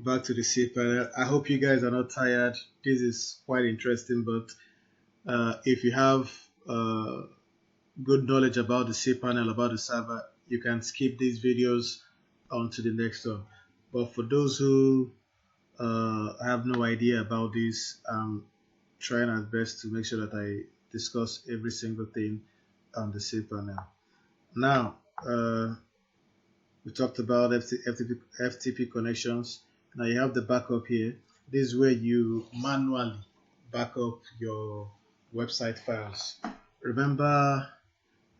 back to the Cpanel. I hope you guys are not tired. This is quite interesting, but if you have good knowledge about the Cpanel, about the server, you can skip these videos on to the next one. But for those who have no idea about this, I'm trying our best to make sure that I discuss every single thing on the Cpanel. Now, we talked about FTP connections. Now you have the backup here. This is where you manually back up your website files. Remember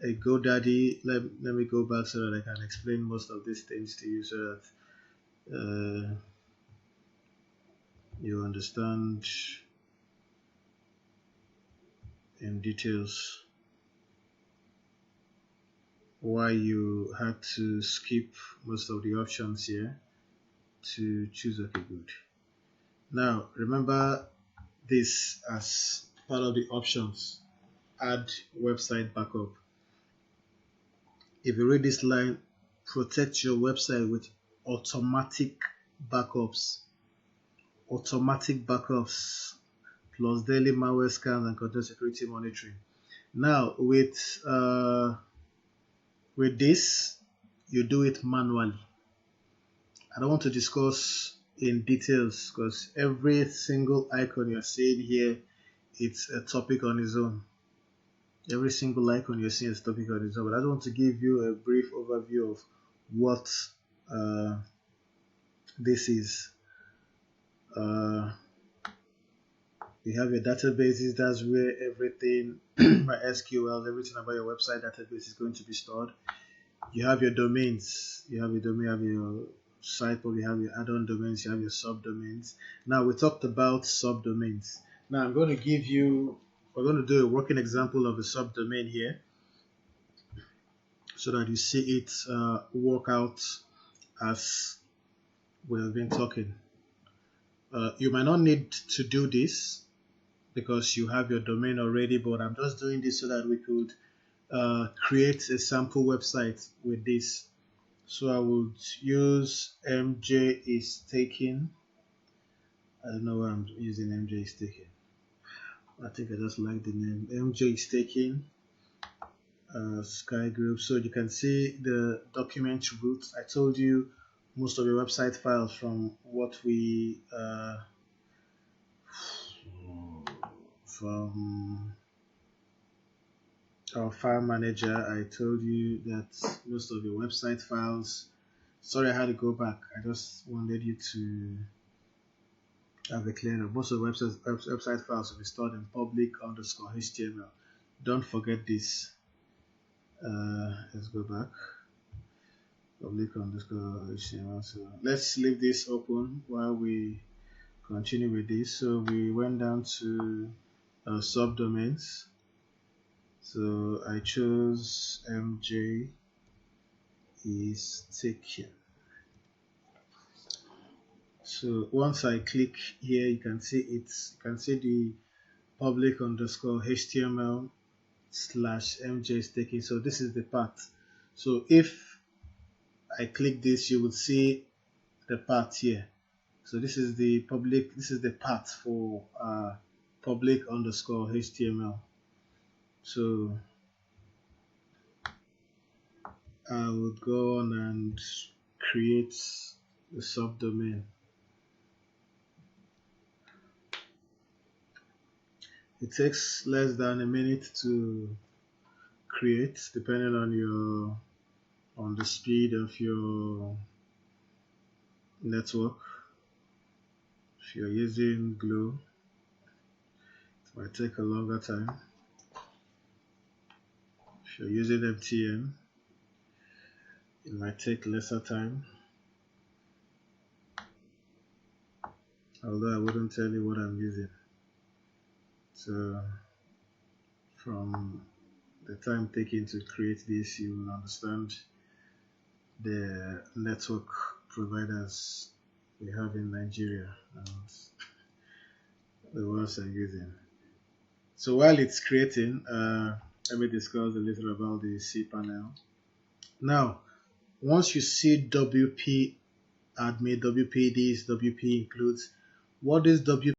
a GoDaddy? Let me go back so that I can explain most of these things to you so that you understand in details why you had to skip most of the options here to choose okay good. Now remember this as part of the options. Add website backup. If you read this line, protect your website with automatic backups. Automatic backups plus daily malware scans and content security monitoring. Now with this, you do it manually. I don't want to discuss in details because every single icon you're seeing here, it's a topic on its own. Every single icon you're seeing is a topic on its own. But I just want to give you a brief overview of what this is. You have your databases. That's where everything, my SQL, everything about your website database is going to be stored. You have your domains. You have your domain, you have your site, or you have your add-on domains, you have your subdomains. Now we talked about subdomains. Now I'm going to give you, we're going to do a working example of a subdomain here so that you see it work out as we have been talking. You might not need to do this because you have your domain already, but I'm just doing this so that we could create a sample website with this. So I would use MJ is taking. I don't know why I'm using MJ is taking. I think I just like the name. MJ is taking Sky Group. So you can see the document root. I told you most of your website files from what we from our file manager. I told you that most of your website files. Sorry, I had to go back. I just wanted you to have a clear up. Most of the website files will be stored in public_HTML. Don't forget this. Let's go back. Public_HTML. So let's leave this open while we continue with this. So we went down to subdomains. So I chose MJ is taken. So once I click here, you can see it's, you can see the public_HTML/MJ is taken. So this is the path. So if I click this, you will see the path here. So this is the public, this is the path for public_HTML. So I would go on and create the subdomain. It takes less than a minute to create, depending on the speed of your network. If you're using Glow, it might take a longer time. If you're using MTN, it might take lesser time. Although I wouldn't tell you what I'm using. So from the time taken to create this, you will understand the network providers we have in Nigeria and the ones I'm using. So while it's creating, let me discuss a little about the Cpanel. Now, once you see WP admin, WP this, WP includes. What this WP